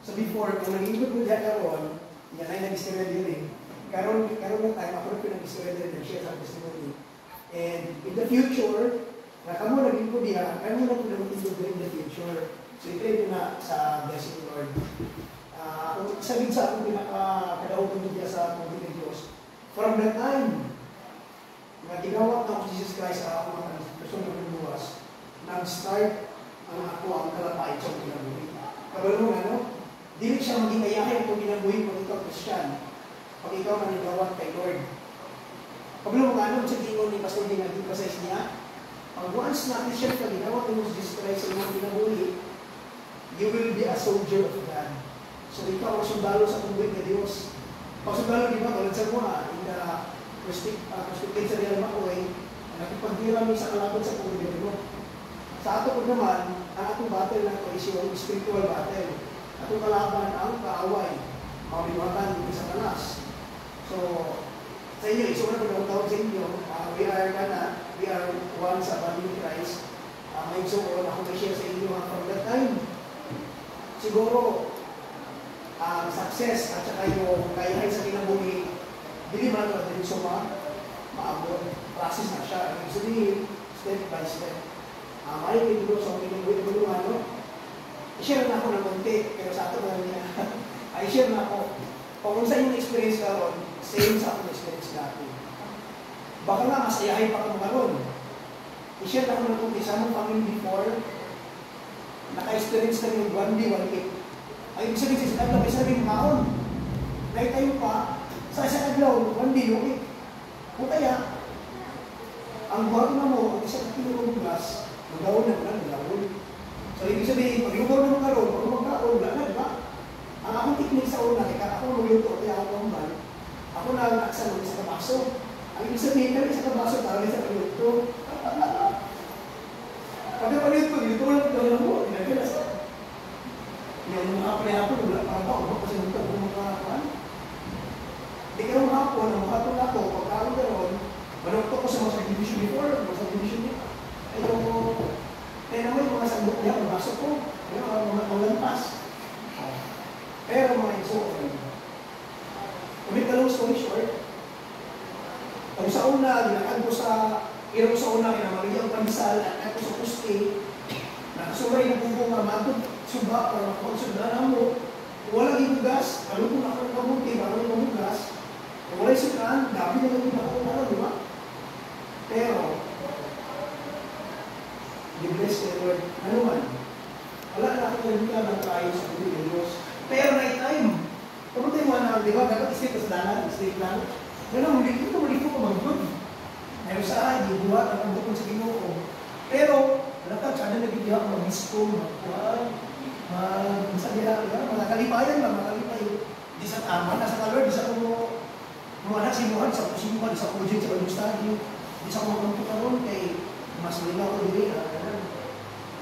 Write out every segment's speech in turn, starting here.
So before, kung nag-input ko dyan karoon, yan ay nag-istorya din eh. Karoon ng time, ako rin pinag-istorya din nag-share sa testimony. And in the future, na kamo nag-input diya, kamo na po nag-input din in the future. So i-pray na sa blessing Lord. Kung sabihin sa akong pinaka-kadaugan ko diya sa pagod ng Diyos, from the time na ginawat na ako Jesus Christ sa ako mga personal ng buwas, nag-start ang ako ang kalapait sa kinabuhi. Kabalo mo ano? Dili siya maging ayahin kung ginabuhi kung ikaw Christian. Pag ikaw nanigawat kay Lord. Kabalo mo ano? Sa tingin ni Pastor Ding nag-emphasize niya, pag once na Christian ka, ginawat mo Jesus Christ sa mga ginabuhi, you will be a soldier of God. So ikaw ang sundalo sa pagbuhay ng Diyos. Pag sundalo, di ba? Tulad sa mga, in the perspective sa Real Makoy, nakipagdirami sa kalaban sa pagbuhay ng Diyos. Sa ato po naman, ang atong battle na ito is yung spiritual battle. Atong kalaban ang kaaway, mawaliwatan ng Satanas. So, sa inyo, isura ko na tawag sa inyo, we are one sa body of Christ. May suko na ako share sa inyo from that time. Siguro, success at saka yung kayahay sa kinabuhi, hindi man na din maabot. Process na siya. Ibig sabihin, step by step. May pinuro sa kinabuhi na ano, i-share na ako ng konti, pero sa ato na niya, i-share na ako. Kung sa inyong experience karon, same sa akong experience dati. Baka nga, mas ayahay pa kang karon. I-share na ako ng konti sa mong family before, naka-experience na yung 1D, 1A. Ay, ibig sabihin sa kadlaw, isa rin maon. Dahil tayo pa, sa isang kadlaw, 1D, okay. O kaya, ang buhat na mo, ang isang kilong gas, magawon na lang, magawon. So, ibig sabihin, pag lugaw na magkaroon, pag magkaroon, wala na, diba? Ang akong technique sa una, kaya ako magluto, kaya ako naman, ako na naksan ng isang kabaso. Ang ibig sabihin, kaya isang kabaso, tawag isang magluto. Pagkapalit ko, dito lang ito lang mo, ginagalas. Yung mga pre-hapon, wala pa ba? Ako kasi nito, kung makakakuan. Hindi ka mga hapon, ang mga hapon ako, pagkaroon ka ron, manokto ko sa mga subdivision before, mga subdivision niya. Ay, kaya naman yung mga sandok niya, pagmasok ko, mga lampas. Pero mga iso, kumit ka long story short, kung sa una, ginakad ko sa iro sa una, kinamali ang pamisal, at ako sa puste, nakasuray ng bubong nga matod, suba, para makonsunda na mo, kung walang ibugas, kalupon ako ng kamunti, parang yung ibugas, kung walang sukaan, gabi na lang yung ako, di ba? Pero, di-bless the Lord, ano man, wala na akong nagbilang ng tayo sa buhay ng Diyos. Pero na time, kung tayo mga di ba, dapat isip sa dalan, straight lang, gano'n, hindi ko mag-good. Ngayon sa hindi buhat ang bukod sa Ginoo. Pero, natag sana nagbibiyak ko mag-disco, mga kalipayan lang, mga kalipayan. Di sa tama, nasa kalor, di sa kung mga nasimuhan, sa kusimuhan, sa project, sa Bible di sa kung magtukaroon, kay mas malinaw ko din.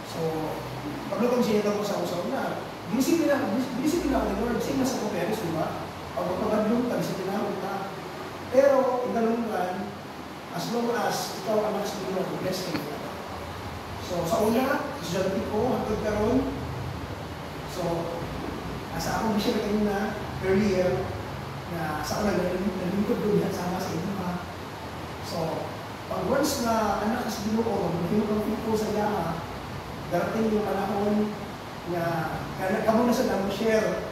So, paglukong siya ko sa usaw na, binisipin ako ni Lord, same na sa Coperis, di ba? Pag magpagadlong, tagisipin ako na. Pero, ikalungan, as long as ikaw ang mas nila, bless kayo. So, sa una, estudyante ko, hanggang karon. So, nasa akong mission kanina, earlier, na sa una, nalingkod doon yan, sama sa inyo ha. So, pag once na anak sa Ginoo, magpinukang people sa yaha, darating yung panahon na kamo na sa namo share